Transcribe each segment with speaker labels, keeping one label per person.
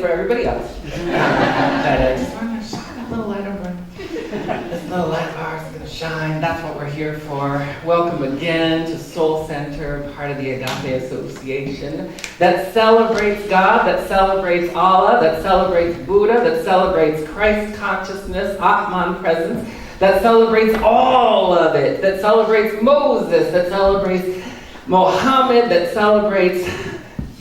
Speaker 1: for everybody else. I just want to shine a little light over. This little light of ours is going to shine. That's what we're here for. Welcome again to Soul Center, part of the Agape Association that celebrates God, that celebrates Allah, that celebrates Buddha, that celebrates Christ consciousness, Atman presence, that celebrates all of it, that celebrates Moses, that celebrates Mohammed, that celebrates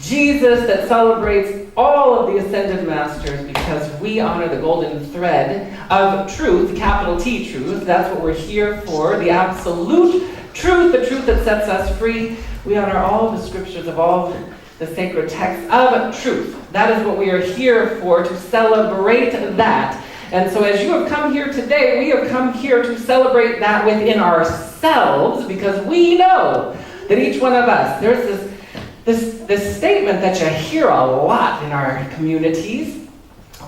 Speaker 1: Jesus, that celebrates all of the ascended masters, because we honor the golden thread of truth, capital T truth. That's what we're here for, the absolute truth, the truth that sets us free. We honor all the scriptures of all the sacred texts of truth. That is what we are here for, to celebrate that. And so as you have come here today, we have come here to celebrate that within ourselves, because we know that each one of us, there's this statement that you hear a lot in our communities,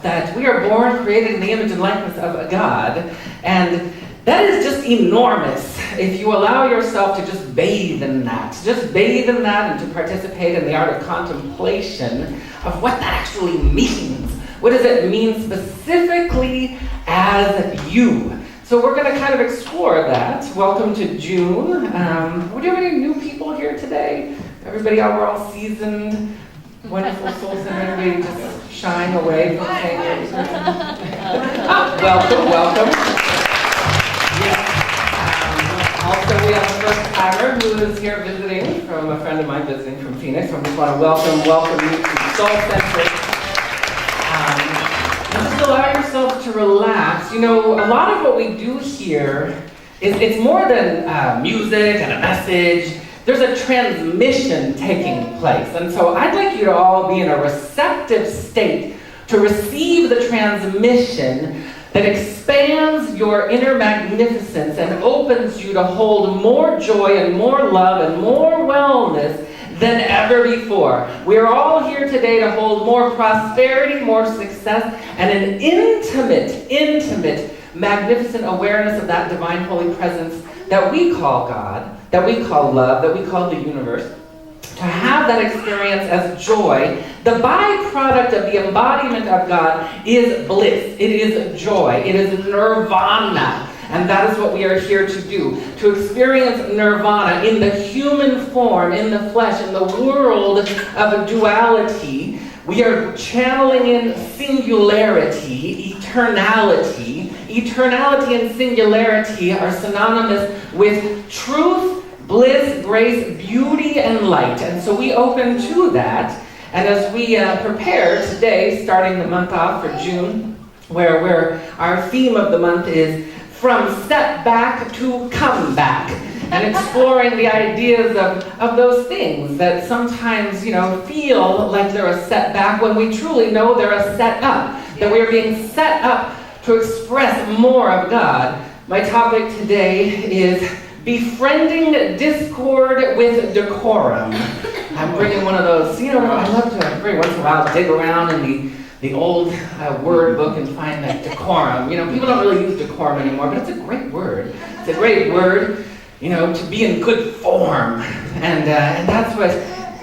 Speaker 1: that we are born, created in the image and likeness of a God. And that is just enormous if you allow yourself to just bathe in that. And to participate in the art of contemplation of what that actually means. What does it mean specifically as you? So we're going to kind of explore that. Welcome to June. Do you have any new people here today? Everybody, we're all seasoned, wonderful souls, and everybody just shine away from saying welcome. Yeah. Also, we have a first timer who is here visiting from a friend of mine visiting from Phoenix. So I just want to welcome you to Soul Center. Just allow yourself to relax. You know, a lot of what we do here it's more than music and a message. There's a transmission taking place. And so I'd like you to all be in a receptive state to receive the transmission that expands your inner magnificence and opens you to hold more joy and more love and more wellness than ever before. We're all here today to hold more prosperity, more success, and an intimate, magnificent awareness of that divine holy presence that we call God, that we call love, that we call the universe. To have that experience as joy, the byproduct of the embodiment of God is bliss. It is joy. It is nirvana. And that is what we are here to do, to experience nirvana in the human form, in the flesh, in the world of duality. We are channeling in singularity, eternality. Eternality and singularity are synonymous with truth, bliss, grace, beauty, and light. And so we open to that. And as we prepare today, starting the month off for June, where our theme of the month is from setback to comeback, and exploring the ideas of those things that sometimes, feel like they're a setback when we truly know they're a set up, that we are being set up to express more of God. My topic today is befriending discord with decorum. I'm bringing one of those, I love to every once in a while dig around in the old word book and find that decorum. People don't really use decorum anymore, but it's a great word. It's a great word, to be in good form. And that's what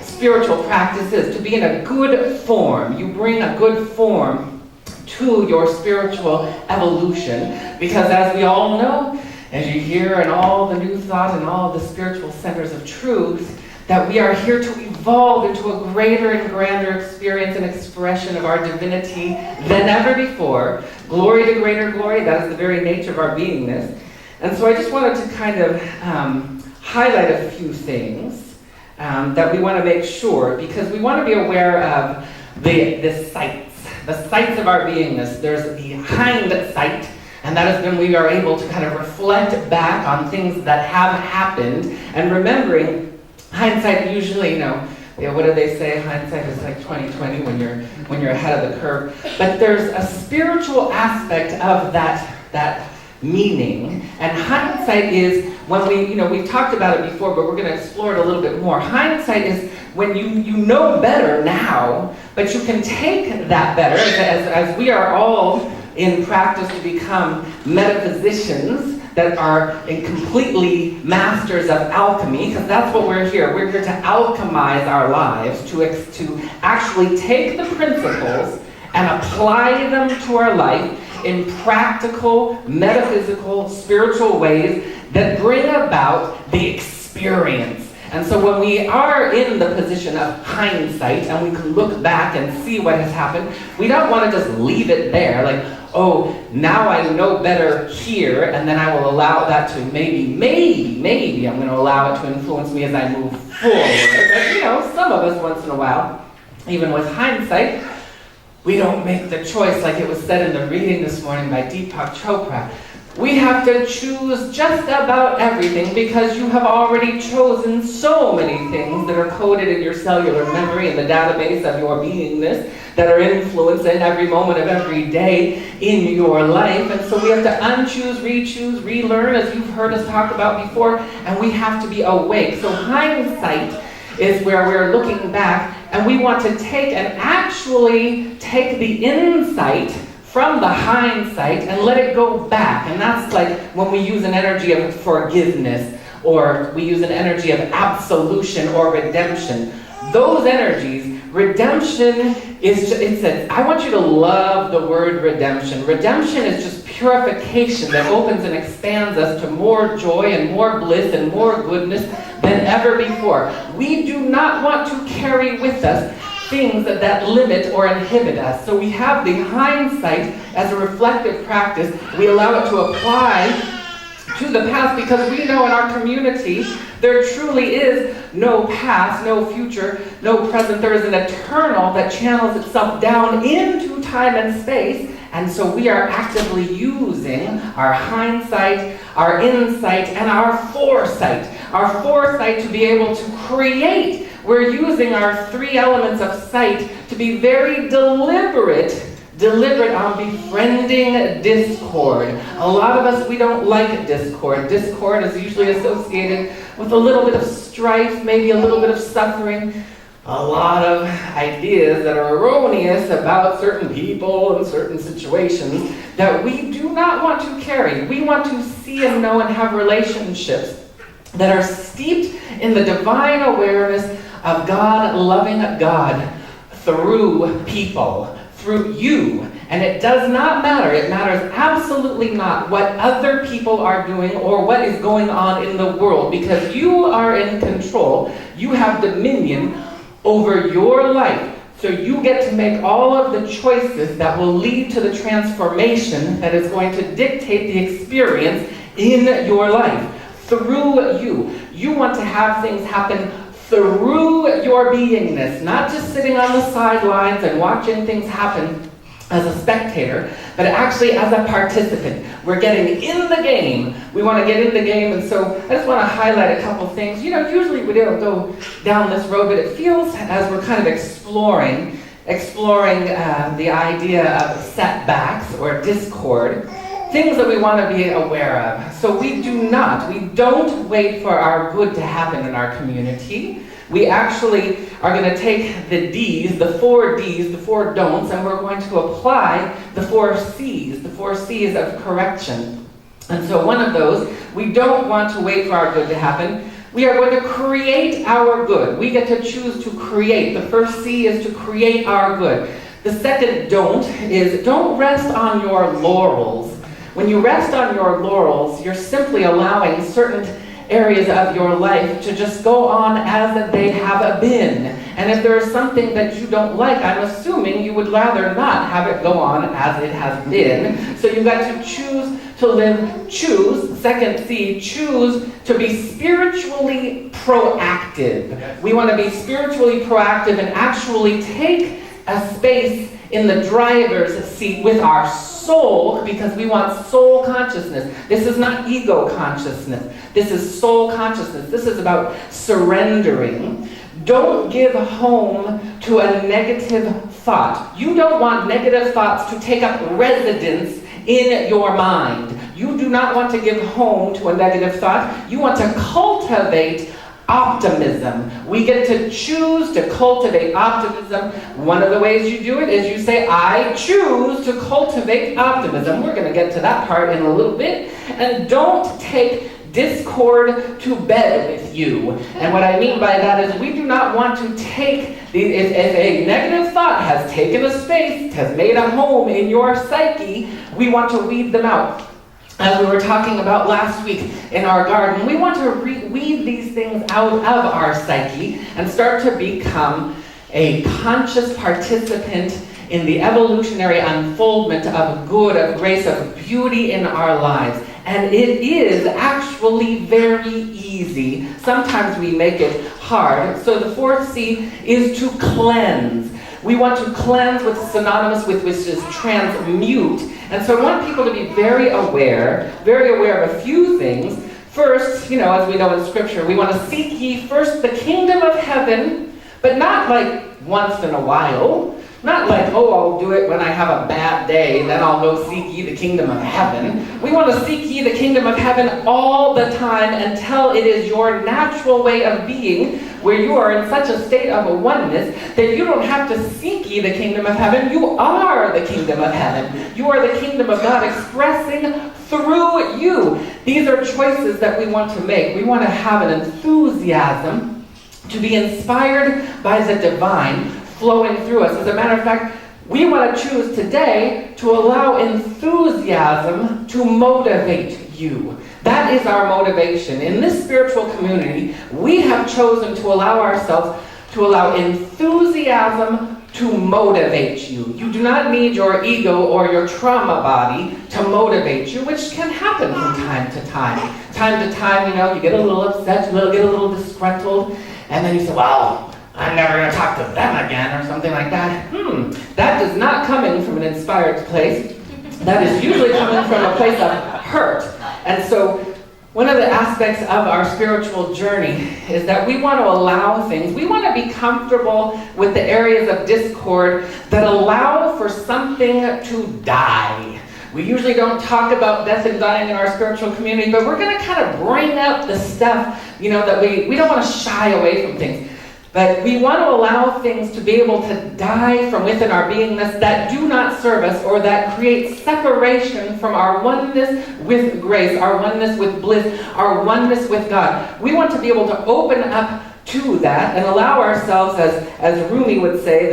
Speaker 1: spiritual practice is, to be in a good form. You bring a good form to your spiritual evolution, because as we all know, as you hear in all the new thought and all the spiritual centers of truth, that we are here to evolve into a greater and grander experience and expression of our divinity than ever before. Glory to greater glory, that is the very nature of our beingness. And so I just wanted to kind of highlight a few things that we want to make sure, because we want to be aware of the sights of our beingness. There's the hindsight, and that is when we are able to kind of reflect back on things that have happened, and remembering hindsight usually, what do they say? Hindsight is like 20/20 when you're ahead of the curve. But there's a spiritual aspect of that meaning, and hindsight is when we've talked about it before, but we're going to explore it a little bit more. Hindsight is when you know better now, but you can take that better, as we are all in practice to become metaphysicians that are completely masters of alchemy, because that's what we're here. We're here to alchemize our lives, to actually take the principles and apply them to our life in practical, metaphysical, spiritual ways that bring about the experience. And so when we are in the position of hindsight and we can look back and see what has happened, we don't want to just leave it there, like, oh, now I know better here, and then I will allow that to maybe I'm going to allow it to influence me as I move forward. But, some of us once in a while, even with hindsight, we don't make the choice like it was said in the reading this morning by Deepak Chopra. We have to choose just about everything because you have already chosen so many things that are coded in your cellular memory in the database of your beingness that are influencing every moment of every day in your life. And so we have to unchoose, re-choose, relearn, as you've heard us talk about before, and we have to be awake. So hindsight is where we're looking back, and we want to take and actually take the insight from the hindsight and let it go back. And that's like when we use an energy of forgiveness, or we use an energy of absolution or redemption. Those energies, redemption I want you to love the word redemption. Redemption is just purification that opens and expands us to more joy and more bliss and more goodness than ever before. We do not want to carry with us things that limit or inhibit us. So we have the hindsight as a reflective practice. We allow it to apply to the past because we know in our community there truly is no past, no future, no present. There is an eternal that channels itself down into time and space. And so we are actively using our hindsight, our insight, and our foresight. Our foresight to be able to create. We're using our three elements of sight to be very deliberate on befriending discord. A lot of us, we don't like discord. Discord is usually associated with a little bit of strife, maybe a little bit of suffering, a lot of ideas that are erroneous about certain people and certain situations that we do not want to carry. We want to see and know and have relationships that are steeped in the divine awareness of God, loving God through people, through you. And it does not matter, it matters absolutely not what other people are doing or what is going on in the world, because you are in control. You have dominion over your life. So you get to make all of the choices that will lead to the transformation that is going to dictate the experience in your life through you. You want to have things happen through your beingness, not just sitting on the sidelines and watching things happen as a spectator, but actually as a participant. We're getting in the game. We want to get in the game, and so I just want to highlight a couple things. Usually we don't go down this road, but it feels as we're kind of exploring the idea of setbacks or discord, things that we want to be aware of. So we don't wait for our good to happen in our community. We actually are going to take the D's, the four don'ts, and we're going to apply the 4 C's of correction. And so one of those, we don't want to wait for our good to happen. We are going to create our good. We get to choose to create. The first C is to create our good. The second don't is don't rest on your laurels. When you rest on your laurels, you're simply allowing certain areas of your life to just go on as they have been. And if there is something that you don't like, I'm assuming you would rather not have it go on as it has been. So you've got to choose to live, second C, choose to be spiritually proactive. We want to be spiritually proactive and actually take a space in the driver's seat with our soul, because we want soul consciousness. This is not ego consciousness. This is soul consciousness. This is about surrendering. Don't give home to a negative thought. You don't want negative thoughts to take up residence in your mind. You do not want to give home to a negative thought. You want to cultivate optimism. We get to choose to cultivate optimism. One of the ways you do it is you say, I choose to cultivate optimism. We're going to get to that part in a little bit. And don't take discord to bed with you. And what I mean by that is we do not want to take, if a negative thought has taken a space, has made a home in your psyche, we want to weed them out. As we were talking about last week in our garden, we want to weed these things out of our psyche and start to become a conscious participant in the evolutionary unfoldment of good, of grace, of beauty in our lives. And it is actually very easy. Sometimes we make it hard. So the fourth C is to cleanse. We want to cleanse, which is synonymous with which is transmute. And so I want people to be very aware of a few things. First, as we know in Scripture, we want to seek ye first the kingdom of heaven, but not like once in a while. Not like, I'll do it when I have a bad day, then I'll go seek ye the kingdom of heaven. We want to seek ye the kingdom of heaven all the time until it is your natural way of being, where you are in such a state of a oneness that you don't have to seek ye the kingdom of heaven. You are the kingdom of heaven. You are the kingdom of God expressing through you. These are choices that we want to make. We want to have an enthusiasm to be inspired by the divine flowing through us. As a matter of fact, we want to choose today to allow enthusiasm to motivate you. That is our motivation. In this spiritual community, we have chosen to allow enthusiasm to motivate you. You do not need your ego or your trauma body to motivate you, which can happen from time to time. Time to time, you get a little upset, you get a little disgruntled, and then you say, well, I'm never going to talk to them again, or something like that. That is not coming from an inspired place. That is usually coming from a place of hurt. And so, one of the aspects of our spiritual journey is that we want to allow things, we want to be comfortable with the areas of discord that allow for something to die. We usually don't talk about death and dying in our spiritual community, but we're going to kind of bring up the stuff, that we don't want to shy away from things. But we want to allow things to be able to die from within our beingness that do not serve us or that create separation from our oneness with grace, our oneness with bliss, our oneness with God. We want to be able to open up to that and allow ourselves, as Rumi would say,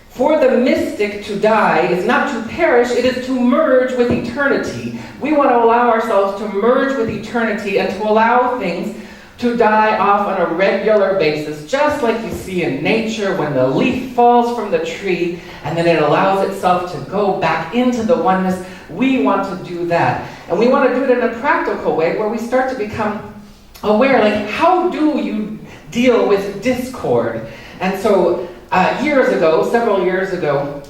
Speaker 1: for the mystic to die is not to perish, it is to merge with eternity. We want to allow ourselves to merge with eternity and to allow things to die off on a regular basis, just like you see in nature when the leaf falls from the tree and then it allows itself to go back into the oneness. We want to do that. And we want to do it in a practical way where we start to become aware, like, how do you deal with discord? And so several years ago,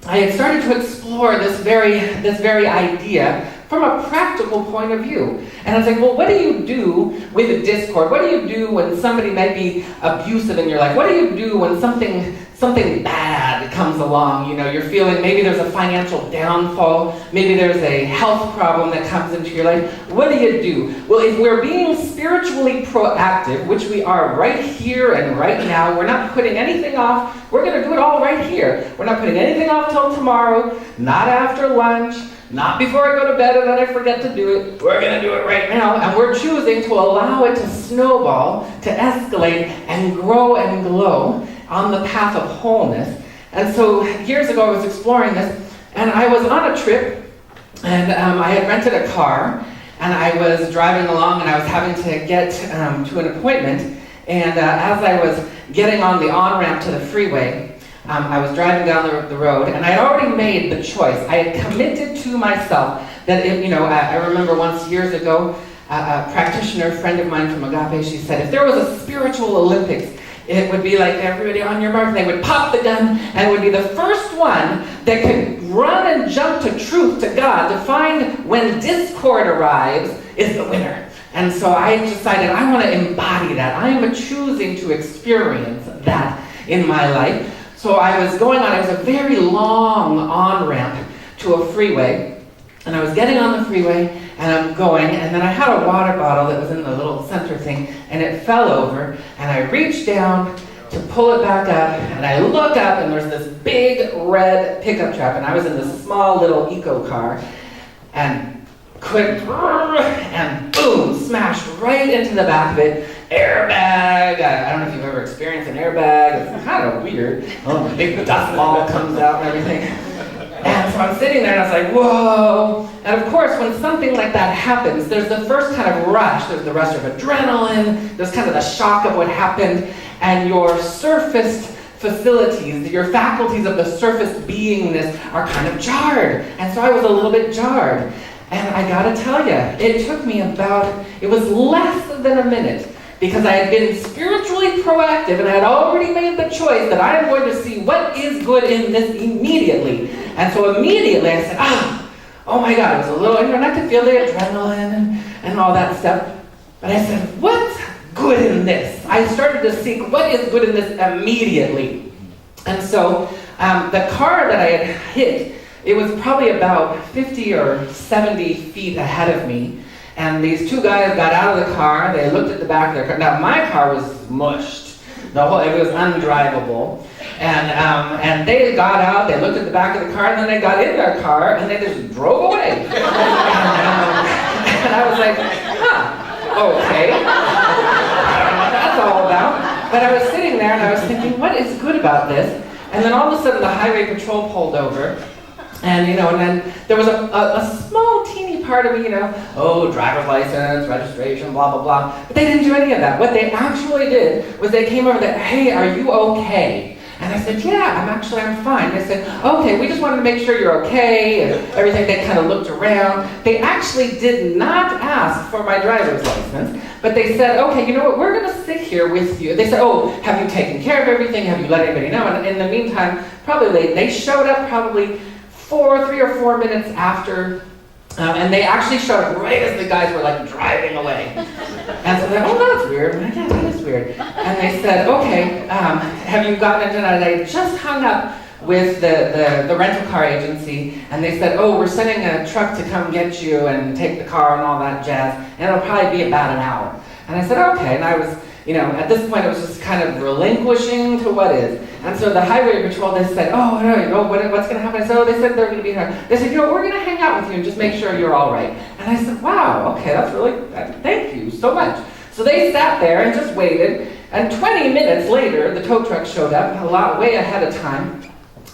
Speaker 1: I had started to explore this very idea from a practical point of view. And I was like, well, what do you do with a discord? What do you do when somebody might be abusive in your life? What do you do when something bad comes along? You're feeling maybe there's a financial downfall, maybe there's a health problem that comes into your life. What do? Well, if we're being spiritually proactive, which we are right here and right now, we're not putting anything off. We're going to do it all right here. We're not putting anything off till tomorrow, not after lunch, not before I go to bed and then I forget to do it. We're going to do it right now. And we're choosing to allow it to snowball, to escalate, and grow and glow on the path of wholeness. And so years ago I was exploring this, and I was on a trip, and I had rented a car, and I was driving along, and I was having to get to an appointment. And as I was getting on the on-ramp to the freeway, I was driving down the road, and I had already made the choice. I had committed to myself that, I remember once years ago, a practitioner friend of mine from Agape, she said, if there was a spiritual Olympics, it would be like everybody on your mark, they would pop the gun, and it would be the first one that could run and jump to truth, to God, to find when discord arrives is the winner. And so I decided I want to embody that. I am choosing to experience that in my life. So I was going on, it was a very long on-ramp to a freeway, and I was getting on the freeway, and I'm going, and then I had a water bottle that was in the little center thing, and it fell over, and I reached down to pull it back up, and I look up, and there's this big red pickup truck, and I was in this small little eco car, and quick, and boom, smashed right into the back of it. Airbag. I don't know if you've ever experienced an airbag. It's kind of weird. A big dust ball comes out and everything. And so I'm sitting there and I was like, whoa. And of course, when something like that happens, there's the first kind of rush. There's the rush of adrenaline. There's kind of the shock of what happened. And your surfaced facilities, your faculties of the surface beingness are kind of jarred. And so I was a little bit jarred. And I gotta tell you, it took me it was less than a minute, because I had been spiritually proactive and I had already made the choice that I am going to see what is good in this immediately. And so immediately I said, oh my God, it was a little, and I could feel the adrenaline and all that stuff. But I said, what's good in this? I started to seek what is good in this immediately. And so the car that I had hit, it was probably about 50 or 70 feet ahead of me. And these two guys got out of the car, they looked at the back of their car. Now my car was mushed. It was undrivable. And they got out, they looked at the back of the car, and then they got in their car, and they just drove away. And I was like, okay. I don't know what that's all about. But I was sitting there and I was thinking, what is good about this? And then all of a sudden the highway patrol pulled over. And and then there was a small teeny part of me, driver's license, registration, blah, blah, blah. But they didn't do any of that. What they actually did was they came over and said, hey, are you okay? And I said, yeah, I'm fine. They said, okay, we just wanted to make sure you're okay, and everything. They kind of looked around. They actually did not ask for my driver's license, but they said, okay, you know what, we're gonna sit here with you. They said, oh, have you taken care of everything? Have you let anybody know? And in the meantime, probably they showed up probably 3 or 4 minutes after, and they actually showed up right as the guys were like driving away. And so they're like, oh, that's weird. I'm like, yeah, that is weird. And they said, okay, have you gotten into that? They just hung up with the rental car agency, and they said, oh, we're sending a truck to come get you and take the car and all that jazz, and it'll probably be about an hour. And I said, okay, and I was, at this point it was just kind of relinquishing to what is. And so the highway patrol, they said, oh, no, what's going to happen? I said, oh, they said they're going to be here. They said, we're going to hang out with you and just make sure you're all right. And I said, wow, okay, that's really, thank you so much. So they sat there and just waited, and 20 minutes later, the tow truck showed up, way ahead of time.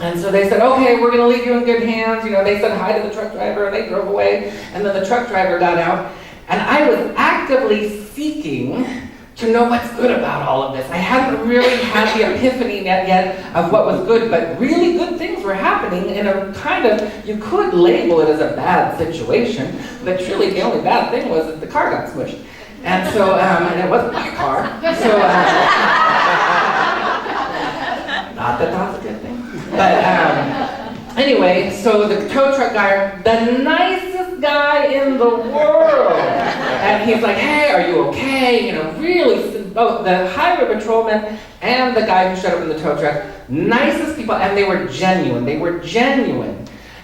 Speaker 1: And so they said, okay, we're going to leave you in good hands. They said hi to the truck driver, and they drove away. And then the truck driver got out, and I was actively seeking to know what's good about all of this. I hadn't really had the epiphany yet of what was good, but really good things were happening in a kind of, you could label it as a bad situation, but really the only bad thing was that the car got smushed. And so, and it wasn't my car, so, not that that's a good thing. But anyway, so the tow truck guy, the nicest guy in the world, and he's like, hey, are you okay? Really, both the highway patrolman and the guy who showed up in the tow truck, nicest people, and they were genuine.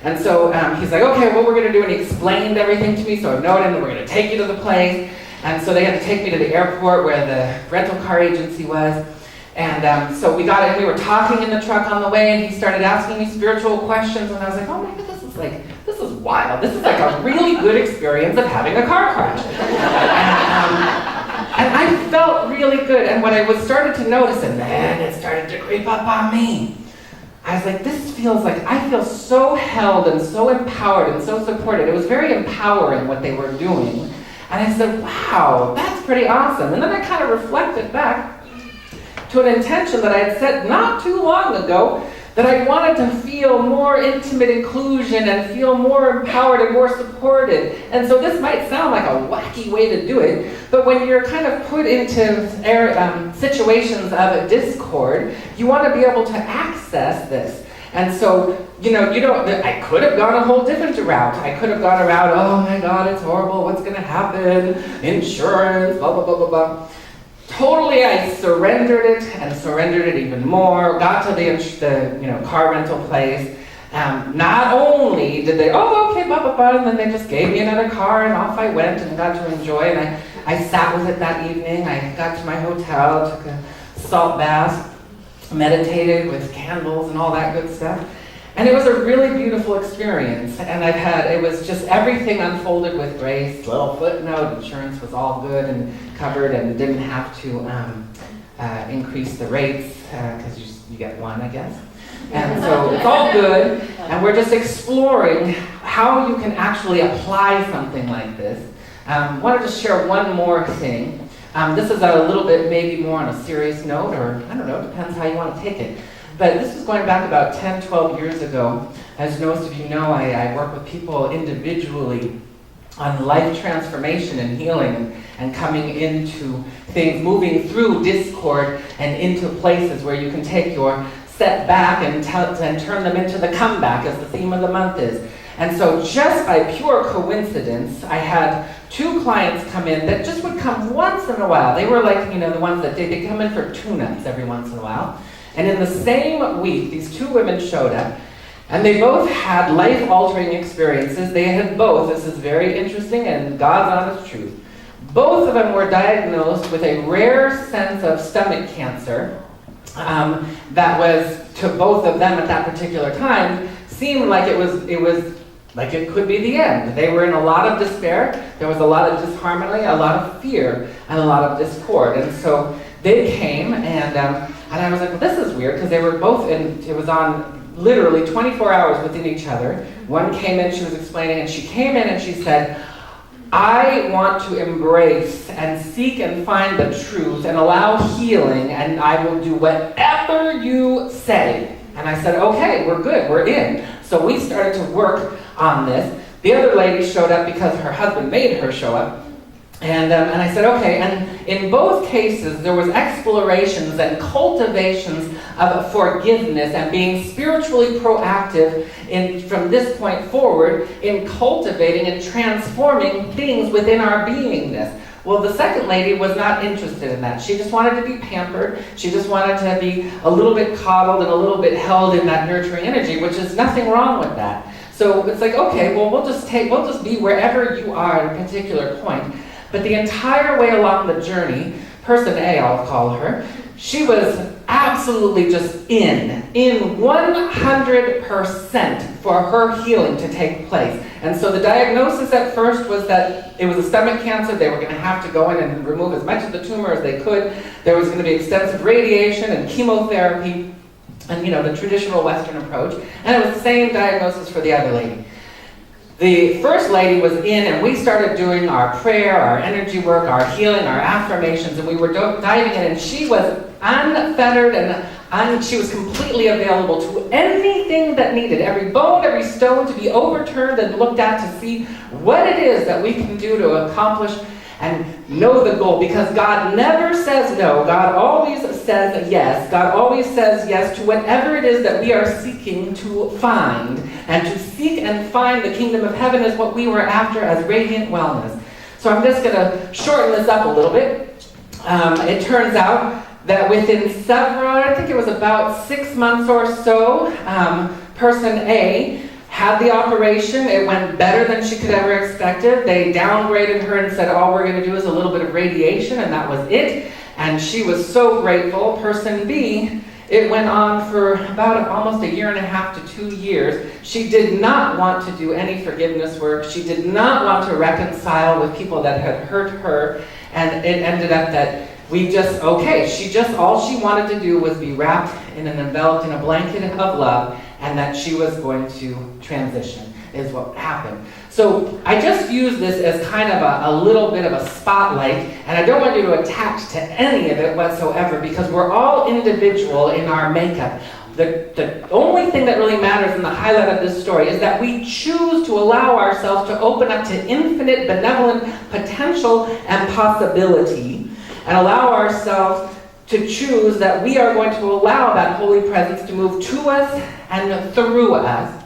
Speaker 1: And so he's like, okay, what we're going to do, and he explained everything to me, so I noted, and we're going to take you to the place. And so they had to take me to the airport where the rental car agency was. And so we got in, we were talking in the truck on the way, and he started asking me spiritual questions, and I was like, oh my God, this is wild. This is like a really good experience of having a car crash. And I felt really good, and when I started to notice, and then it started to creep up on me, I was like, this feels like, I feel so held and so empowered and so supported. It was very empowering what they were doing. And I said, wow, that's pretty awesome. And then I kind of reflected back to an intention that I had set not too long ago, that I wanted to feel more intimate inclusion and feel more empowered and more supported. And so this might sound like a wacky way to do it, but when you're kind of put into situations of discord, you want to be able to access this. And so, I could have gone a whole different route. I could have gone a route, oh my God, it's horrible, what's going to happen, insurance, blah, blah, blah, blah, blah. Totally, I surrendered it even more, got to the car rental place. Not only did they, oh, okay, blah, blah, blah, and then they just gave me another car, and off I went and got to enjoy, and I sat with it that evening. I got to my hotel, took a salt bath, meditated with candles and all that good stuff. And it was a really beautiful experience, and it was just everything unfolded with grace. Little footnote, insurance was all good and covered and didn't have to increase the rates, because you get one, I guess. And so it's all good, and we're just exploring how you can actually apply something like this. I want to just share one more thing. This is a little bit maybe more on a serious note, or I don't know, depends how you want to take it. But this was going back about 10, 12 years ago. As most of you know, I work with people individually on life transformation and healing and coming into things, moving through discord and into places where you can take your setback and turn them into the comeback, as the theme of the month is. And so just by pure coincidence, I had 2 clients come in that just would come once in a while. They were like, the ones that they come in for tune-ups every once in a while. And in the same week, these 2 women showed up, and they both had life-altering experiences. They had both, this is very interesting and God's honest truth, both of them were diagnosed with a rare sense of stomach cancer that was, to both of them at that particular time, seemed like it was like it could be the end. They were in a lot of despair, there was a lot of disharmony, a lot of fear, and a lot of discord. And so they came, and I was like, well, this is weird, because they were both it was on literally 24 hours within each other. One came in, she was explaining, and she came in and she said, I want to embrace and seek and find the truth and allow healing, and I will do whatever you say. And I said, okay, we're good, we're in. So we started to work on this. The other lady showed up because her husband made her show up. And I said, okay, and in both cases, there was explorations and cultivations of forgiveness and being spiritually proactive from this point forward in cultivating and transforming things within our beingness. Well, the second lady was not interested in that. She just wanted to be pampered. She just wanted to be a little bit coddled and a little bit held in that nurturing energy, which is nothing wrong with that. So it's like, okay, well, we'll just be wherever you are at a particular point. But the entire way along the journey, person A, I'll call her, she was absolutely just in 100% for her healing to take place. And so the diagnosis at first was that it was a stomach cancer. They were going to have to go in and remove as much of the tumor as they could. There was going to be extensive radiation and chemotherapy and, the traditional Western approach. And it was the same diagnosis for the other lady. The first lady was in, and we started doing our prayer, our energy work, our healing, our affirmations, and we were diving in, and she was unfettered, and she was completely available to anything that needed, every bone, every stone to be overturned and looked at to see what it is that we can do to accomplish and know the goal, because God never says no. God always says yes. God always says yes to whatever it is that we are seeking to find. And to seek and find the kingdom of heaven is what we were after as radiant wellness. So I'm just going to shorten this up a little bit. It turns out that within I think it was about 6 months or so, person A had the operation. It went better than she could ever expected. They downgraded her and said, all we're going to do is a little bit of radiation, and that was it. And she was so grateful. Person B, it went on for about almost 1.5 to 2 years. She did not want to do any forgiveness work. She did not want to reconcile with people that had hurt her. And it ended up that all she wanted to do was be wrapped and enveloped in a blanket of love, and that she was going to transition, is what happened. So I just use this as kind of a little bit of a spotlight, and I don't want you to attach to any of it whatsoever, because we're all individual in our makeup. The only thing that really matters in the highlight of this story is that we choose to allow ourselves to open up to infinite benevolent potential and possibility, and allow ourselves to choose that we are going to allow that holy presence to move to us and through us,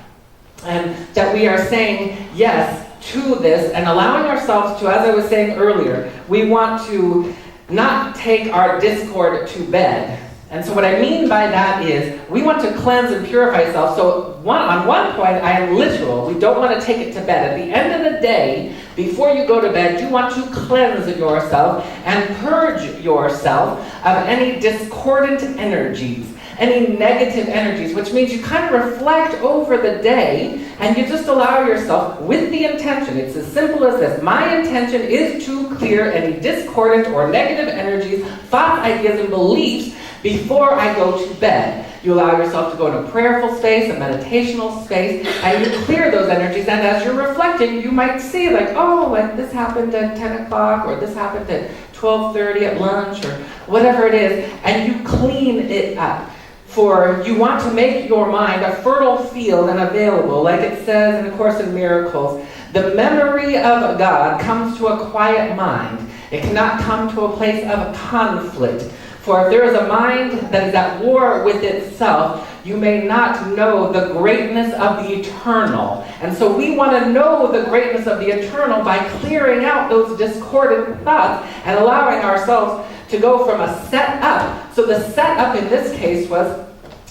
Speaker 1: and that we are saying yes to this and allowing ourselves to, as I was saying earlier, we want to not take our discord to bed. And so what I mean by that is we want to cleanse and purify ourselves. So on one point, I am literal. We don't want to take it to bed. At the end of the day, before you go to bed, you want to cleanse yourself and purge yourself of any discordant energies. any negative energies, which means you kind of reflect over the day and you just allow yourself with the intention. It's as simple as this. My intention is to clear any discordant or negative energies, thoughts, ideas, and beliefs before I go to bed. You allow yourself to go in a prayerful space, a meditational space, and you clear those energies. And as you're reflecting, you might see like, oh, like this happened at 10 o'clock, or this happened at 12:30 at lunch, or whatever it is, and you clean it up. For you want to make your mind a fertile field and available, like it says in A Course in Miracles. The memory of God comes to a quiet mind. It cannot come to a place of conflict. For if there is a mind that is at war with itself, you may not know the greatness of the eternal. And so we want to know the greatness of the eternal by clearing out those discordant thoughts and allowing ourselves to go from a set up. So the setup in this case was,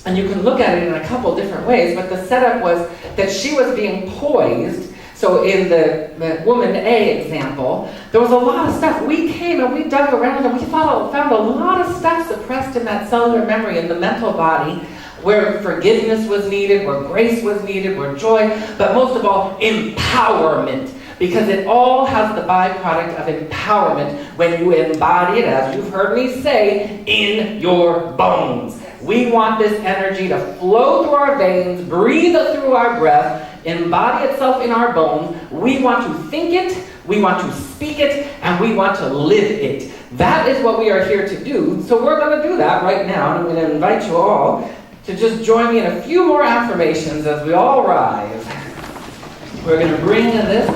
Speaker 1: and you can look at it in a couple different ways, but the setup was that she was being poised. So in the woman A example, there was a lot of stuff. We came and we dug around and we found a lot of stuff suppressed in that cellular memory in the mental body, where forgiveness was needed, where grace was needed, where joy, but most of all, empowerment. Because it all has the byproduct of empowerment when you embody it, as you've heard me say, in your bones. We want this energy to flow through our veins, breathe through our breath, embody itself in our bones. We want to think it, we want to speak it, and we want to live it. That is what we are here to do. So we're going to do that right now, and I'm going to invite you all to just join me in a few more affirmations as we all rise. We're going to bring this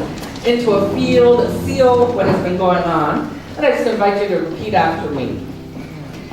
Speaker 1: into a field, seal what has been going on, and I just invite you to repeat after me.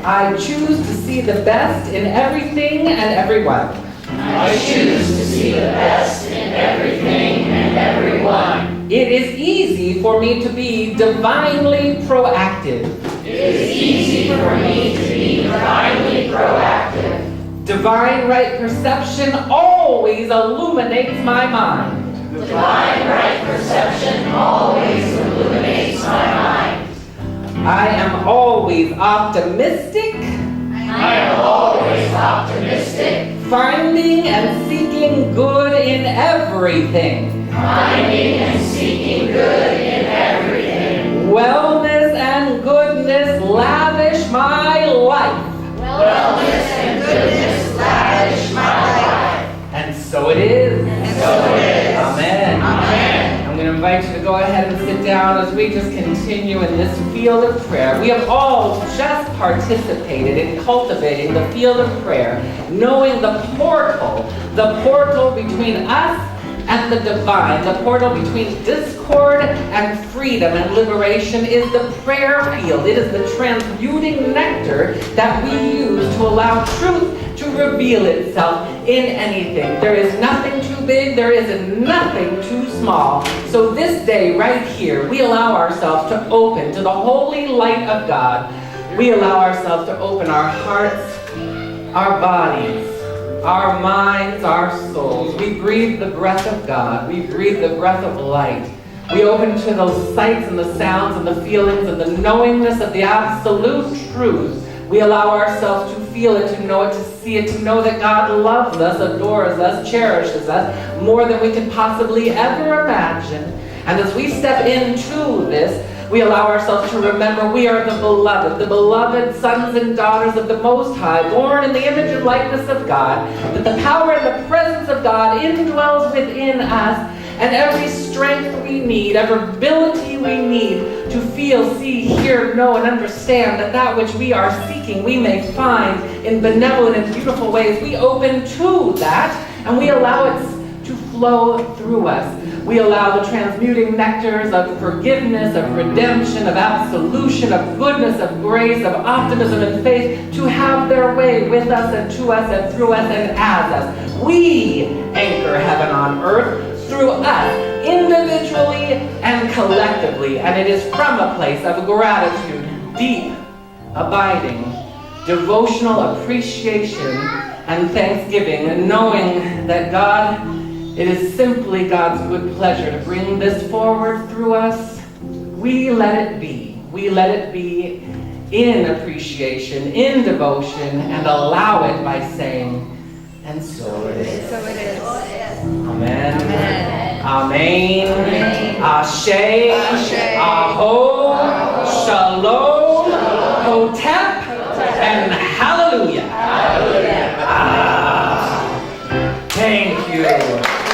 Speaker 1: I choose to see the best in everything and everyone.
Speaker 2: I choose to see the best in everything and everyone.
Speaker 1: It is easy for me to be divinely proactive.
Speaker 2: It is easy for me to be divinely proactive.
Speaker 1: Divine right perception always illuminates my mind.
Speaker 2: Divine right perception always illuminates my mind.
Speaker 1: I am always optimistic.
Speaker 2: I am always optimistic.
Speaker 1: Finding and seeking good in everything.
Speaker 2: Finding and seeking good in everything.
Speaker 1: Wellness and goodness lavish my life.
Speaker 2: Wellness and goodness lavish my life.
Speaker 1: And so it is.
Speaker 2: And so it is.
Speaker 1: Amen.
Speaker 2: Amen.
Speaker 1: I'm going to invite you to go ahead and sit down as we just continue in this field of prayer. We have all just participated in cultivating the field of prayer, knowing the portal between us and the divine, the portal between discord and freedom and liberation is the prayer field. It is the transmuting nectar that we use to allow truth to reveal itself in anything. There is nothing too big, there is nothing too small. So this day right here, we allow ourselves to open to the holy light of God. We allow ourselves to open our hearts, our bodies, our minds, our souls. We breathe the breath of God. We breathe the breath of light. We open to those sights and the sounds and the feelings and the knowingness of the absolute truth. We allow ourselves to feel it, to know it, to see it, to know that God loves us, adores us, cherishes us more than we could possibly ever imagine. And as we step into this, we allow ourselves to remember we are the beloved sons and daughters of the Most High, born in the image and likeness of God, that the power and the presence of God indwells within us, and every strength we need, every ability we need to feel, see, hear, know, and understand that which we are seeking we may find in benevolent and beautiful ways. We open to that, and we allow it to flow through us. We allow the transmuting nectars of forgiveness, of redemption, of absolution, of goodness, of grace, of optimism and faith to have their way with us and to us and through us and as us. We anchor heaven on earth through us, individually and collectively. And it is from a place of gratitude, deep, abiding, devotional appreciation and thanksgiving, and knowing that God, it is simply God's good pleasure to bring this forward through us. We let it be. We let it be in appreciation, in devotion, and allow it by saying, and so it is.
Speaker 3: So it is.
Speaker 1: Amen.
Speaker 3: Amen.
Speaker 1: Amen.
Speaker 3: Amen.
Speaker 1: Ashe.
Speaker 3: Ashe.
Speaker 1: Aho. Shalom. Hotep. And hallelujah.
Speaker 2: Hallelujah.
Speaker 1: Thank you.